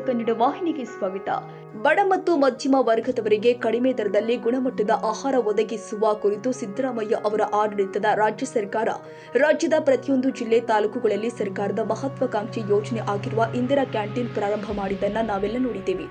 ಕನ್ನಡ ವಾಹಿನಿಗೆ ಸ್ವಾಗತ. ಬಡ ಮತ್ತು ಮಧ್ಯಮ ವರ್ಗದವರಿಗೆ ಕಡಿಮೆ ದರದಲ್ಲಿ ಗುಣಮಟ್ಟದ ಆಹಾರ ಒದಗಿಸುವ ಕುರಿತು ಸಿದ್ದರಾಮಯ್ಯ ಅವರ ಆಡಳಿತದ ರಾಜ್ಯ ಸರ್ಕಾರ ರಾಜ್ಯದ ಪ್ರತಿಯೊಂದು ಜಿಲ್ಲೆ ತಾಲೂಕುಗಳಲ್ಲಿ ಸರ್ಕಾರದ ಮಹತ್ವಾಕಾಂಕ್ಷಿ ಯೋಜನೆ ಆಗಿರುವ ಇಂದಿರಾ ಕ್ಯಾಂಟೀನ್ ಪ್ರಾರಂಭ ಮಾಡಿದ್ದನ್ನ ನಾವೆಲ್ಲ ನೋಡಿದ್ದೇವೆ.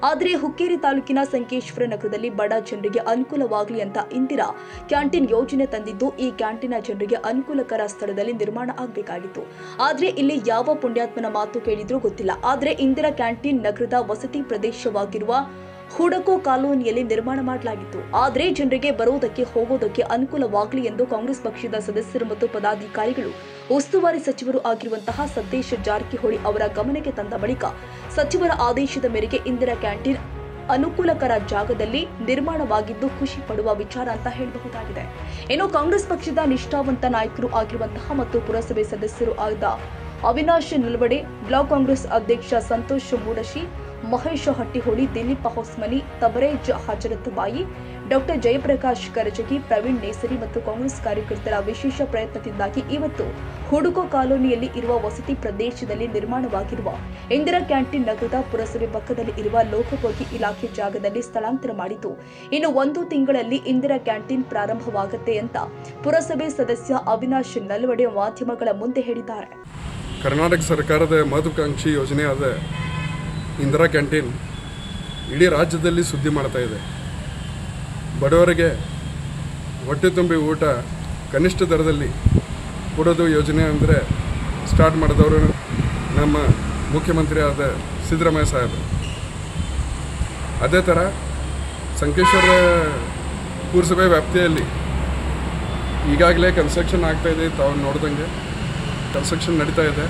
ಆದರೆ ಹುಕ್ಕೇರಿ ತಾಲೂಕಿನ ಸಂಕೇಶ್ವರ ನಗರದಲ್ಲಿ ಬಡ ಜನರಿಗೆ ಅನುಕೂಲವಾಗಲಿ ಅಂತ ಇಂದಿರಾ ಕ್ಯಾಂಟೀನ್ ಯೋಜನೆ ತಂದಿದ್ದು, ಈ ಕ್ಯಾಂಟೀನ್ ಜನರಿಗೆ ಅನುಕೂಲಕರ ಸ್ಥಳದಲ್ಲಿ ನಿರ್ಮಾಣ ಆಗಬೇಕಾಗಿತ್ತು. ಆದರೆ ಇಲ್ಲಿ ಯಾವ ಪುಣ್ಯಾತ್ಮನ ಮಾತು ಕೇಳಿದ್ರೂ ಗೊತ್ತಿಲ್ಲ. ಆದರೆ ಇಂದಿರಾ ಕ್ಯಾಂಟೀನ್ ನಗರದ ವಸತಿ ಪ್ರದೇಶವಾಗಿರುವ ಹುಡಕೋ ಕಾಲೋನಿಯಲ್ಲಿ ನಿರ್ಮಾಣ ಮಾಡಲಾಗಿತ್ತು. ಆದರೆ ಜನರಿಗೆ ಬರೋದಕ್ಕೆ ಹೋಗೋದಕ್ಕೆ ಅನುಕೂಲವಾಗಲಿ ಎಂದು ಕಾಂಗ್ರೆಸ್ ಪಕ್ಷದ ಸದಸ್ಯರು ಮತ್ತು ಪದಾಧಿಕಾರಿಗಳು ಉಸ್ತುವಾರಿ ಸಚಿವರು ಆಗಿರುವಂತಹ ಸತೀಶ್ ಜಾರಕಿಹೊಳಿ ಅವರ ಗಮನಕ್ಕೆ ತಂದ ಬಳಿಕ ಸಚಿವರ ಆದೇಶದ ಮೇರೆಗೆ ಇಂದಿರಾ ಕ್ಯಾಂಟೀನ್ ಅನುಕೂಲಕರ ಜಾಗದಲ್ಲಿ ನಿರ್ಮಾಣವಾಗಿದ್ದು ಖುಷಿ ಪಡುವ ವಿಚಾರ ಅಂತ ಹೇಳಬಹುದಾಗಿದೆ. ಇನ್ನು ಕಾಂಗ್ರೆಸ್ ಪಕ್ಷದ ನಿಷ್ಠಾವಂತ ನಾಯಕರು ಆಗಿರುವಂತಹ ಮತ್ತು ಪುರಸಭೆ ಸದಸ್ಯರು ಆದ ಅವಿನಾಶ್ ನಲ್ವಡೆ, ಬ್ಲಾಕ್ ಕಾಂಗ್ರೆಸ್ ಅಧ್ಯಕ್ಷ ಸಂತೋಷ್ ಮೂಡಶಿ, ಮಹೇಶ್ ಹಟ್ಟಿಹೊಳಿ, ದಿಲೀಪ್ ಹೊಸ್ಮನಿ, ತಬರೇಜ್ ಹಜರತ್ಬಾಯಿ, ಡಾಕ್ಟರ್ ಜಯಪ್ರಕಾಶ್ ಕರಜಗಿ, ಪ್ರವೀಣ್ ನೇಸರಿ ಮತ್ತು ಕಾಂಗ್ರೆಸ್ ಕಾರ್ಯಕರ್ತರ ವಿಶೇಷ ಪ್ರಯತ್ನದಿಂದಾಗಿ ಇವತ್ತು ಹುಡುಕೋ ಕಾಲೋನಿಯಲ್ಲಿ ಇರುವ ವಸತಿ ಪ್ರದೇಶದಲ್ಲಿ ನಿರ್ಮಾಣವಾಗಿರುವ ಇಂದಿರಾ ಕ್ಯಾಂಟೀನ್ ನಗರದ ಪುರಸಭೆ ಪಕ್ಕದಲ್ಲಿ ಇರುವ ಲೋಕೋಪಯೋಗಿ ಇಲಾಖೆ ಜಾಗದಲ್ಲಿ ಸ್ಥಳಾಂತರ ಮಾಡಿದ್ದು, ಇನ್ನು 1 ತಿಂಗಳಲ್ಲಿ ಇಂದಿರಾ ಕ್ಯಾಂಟೀನ್ ಪ್ರಾರಂಭವಾಗುತ್ತೆ ಅಂತ ಪುರಸಭೆ ಸದಸ್ಯ ಅವಿನಾಶ್ ನಲ್ವಡೆ ಮಾಧ್ಯಮಗಳ ಮುಂದೆ ಹೇಳಿದ್ದಾರೆ. ಕರ್ನಾಟಕ ಸರ್ಕಾರದ ಮಹತ್ವಾಕಾಂಕ್ಷಿ ಯೋಜನೆಯಾದ ಇಂದಿರಾ ಕ್ಯಾಂಟೀನ್ ಇಡೀ ರಾಜ್ಯದಲ್ಲಿ ಸುದ್ದಿ ಮಾಡ್ತಾ ಇದೆ. ಬಡವರಿಗೆ ಹೊಟ್ಟೆ ತುಂಬಿ ಊಟ ಕನಿಷ್ಠ ದರದಲ್ಲಿ ಕೊಡೋದು ಯೋಜನೆ ಅಂದರೆ ಸ್ಟಾರ್ಟ್ ಮಾಡಿದವರು ನಮ್ಮ ಮುಖ್ಯಮಂತ್ರಿ ಆದ ಸಿದ್ದರಾಮಯ್ಯ ಸಾಹೇಬರು. ಅದೇ ಥರ ಸಂಕೇಶ್ವರ ಪುರಸಭೆ ವ್ಯಾಪ್ತಿಯಲ್ಲಿ ಈಗಾಗಲೇ ಕನ್ಸ್ಟ್ರಕ್ಷನ್ ಆಗ್ತಾಯಿದೆ. ತಾವು ನೋಡ್ದಂಗೆ ಕನ್ಸ್ಟ್ರಕ್ಷನ್ ನಡೀತಾ ಇದೆ.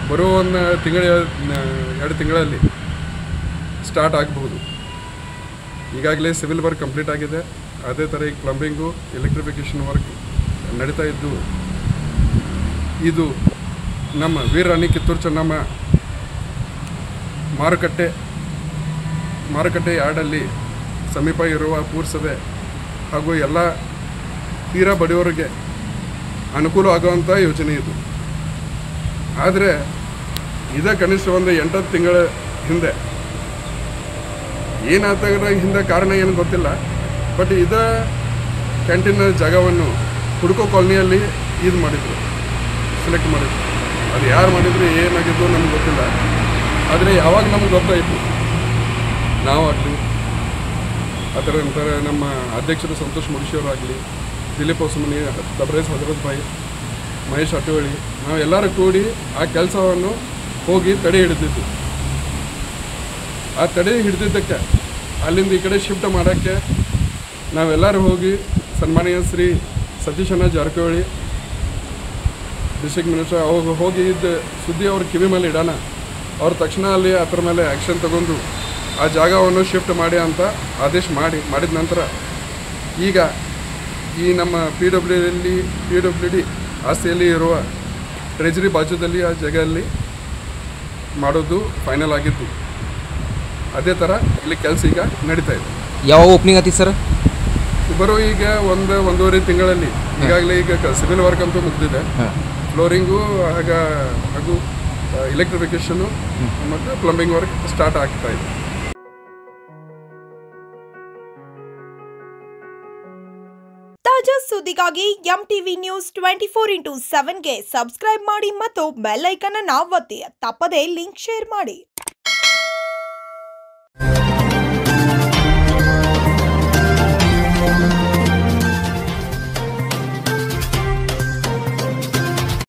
ಬರೋ 2 ತಿಂಗಳಲ್ಲಿ ಸ್ಟಾರ್ಟ್ ಆಗಬಹುದು. ಈಗಾಗಲೇ ಸಿವಿಲ್ ವರ್ಕ್ ಕಂಪ್ಲೀಟ್ ಆಗಿದೆ. ಅದೇ ಥರ ಈಗ ಪ್ಲಂಬಿಂಗು, ಎಲೆಕ್ಟ್ರಿಫಿಕೇಷನ್ ವರ್ಕ್ ನಡೀತಾ ಇದ್ದು, ಇದು ನಮ್ಮ ವೀರರಾಣಿ ಕಿತ್ತೂರು ಚೆನ್ನಮ್ಮ ಮಾರುಕಟ್ಟೆ ಯಾರ್ಡಲ್ಲಿ ಸಮೀಪ ಇರುವ ಪುರಸಭೆ ಹಾಗೂ ಎಲ್ಲ ತೀರಾ ಬಡವರಿಗೆ ಅನುಕೂಲ ಆಗುವಂಥ ಯೋಜನೆ ಇದು. ಆದರೆ ಇದೇ ಕನಿಷ್ಠ ಒಂದು 8 ತಿಂಗಳ ಹಿಂದೆ ಏನಾಗ್ತದೆ ಹಿಂದೆ ಕಾರಣ ಏನು ಗೊತ್ತಿಲ್ಲ. ಬಟ್ ಇದೇ ಕ್ಯಾಂಟೀನ್ ಜಾಗವನ್ನು ಹುಡುಕೋ ಕಾಲೋನಿಯಲ್ಲಿ ಸೆಲೆಕ್ಟ್ ಮಾಡಿದ್ರು. ಅದು ಯಾರು ಮಾಡಿದ್ರು ಏನಾಗಿದ್ದು ನಮ್ಗೆ ಗೊತ್ತಿಲ್ಲ. ಆದರೆ ಯಾವಾಗ ನಮ್ಗೆ ಗೊತ್ತಾಯಿತು, ನಾವಾಗಲಿ ಆ ಥರ ನಂತರ ನಮ್ಮ ಅಧ್ಯಕ್ಷರು ಸಂತೋಷ್ ಮೂಡಶಿಯವರಾಗಲಿ, ದಿಲೀಪ್ ಹೊಸಮನಿ, ತಬರೇಜ್ ಹಜರತ್ಬಾಯಿ, ಮಹೇಶ್ ಹಟ್ಟಿಹೊಳಿ, ನಾವೆಲ್ಲರೂ ಕೂಡಿ ಆ ಕೆಲಸವನ್ನು ಹೋಗಿ ತಡೆ ಹಿಡಿದಿದ್ದು. ಆ ತಡೆ ಹಿಡಿದಿದ್ದಕ್ಕೆ ಅಲ್ಲಿಂದ ಈ ಕಡೆ ಶಿಫ್ಟ್ ಮಾಡೋಕ್ಕೆ ನಾವೆಲ್ಲರೂ ಹೋಗಿ ಸನ್ಮಾನ್ಯ ಶ್ರೀ ಸತೀಶಣ್ಣ ಜಾರಕಿಹೊಳಿ ಡಿಸ್ಟ್ರಿಕ್ಟ್ ಮಿನಿಸ್ಟರ್ ಅವಾಗ ಹೋಗಿ ಇದ್ದ ಸುದ್ದಿ ಅವ್ರ ಕಿವಿ ಮೇಲೆ ಇಡೋಣ, ಅವ್ರು ತಕ್ಷಣ ಅಲ್ಲಿ ಅದ್ರ ಮೇಲೆ ಆ್ಯಕ್ಷನ್ ತಗೊಂಡು ಆ ಜಾಗವನ್ನು ಶಿಫ್ಟ್ ಮಾಡಿ ಅಂತ ಆದೇಶ ಮಾಡಿದ ನಂತರ ಈಗ ಈ ನಮ್ಮ PWD ಆಸ್ತಿಯಲ್ಲಿ ಇರುವ ಟ್ರೆಜರಿ ಬಾಜುದಲ್ಲಿ ಆ ಜಾಗದಲ್ಲಿ ಮಾಡೋದು ಫೈನಲ್ ಆಗಿತ್ತು. ಅದೇ ಥರ ಇಲ್ಲಿ ಕೆಲಸ ಈಗ ನಡೀತಾ ಇದೆ. ಯಾವ ಓಪನಿಂಗ್ ಆತಿ ಸರ್? ಬರೋ ಈಗ 1-1.5 ತಿಂಗಳಲ್ಲಿ ಈಗಾಗಲೇ ಈಗ ಸಿವಿಲ್ ವರ್ಕ್ ಅಂತೂ ಮುಗಿದಿದೆ. ಫ್ಲೋರಿಂಗು ಹಾಗೂ ಎಲೆಕ್ಟ್ರಿಫಿಕೇಷನು ಮತ್ತು ಪ್ಲಂಬಿಂಗ್ ವರ್ಕ್ ಸ್ಟಾರ್ಟ್ ಆಗ್ತಾ ಇದೆ. ತಾಜಾ ಸುದ್ದಿಗಾಗಿ MTV ನ್ಯೂಸ್ 24x7ಗೆ ಸಬ್ಸ್ಕ್ರೈಬ್ ಮಾಡಿ ಮತ್ತು ಬೆಲ್ ಐಕಾನ್ ಅನ್ನು ಒತ್ತಿ. ತಪ್ಪದೇ ಲಿಂಕ್ ಶೇರ್ ಮಾಡಿ.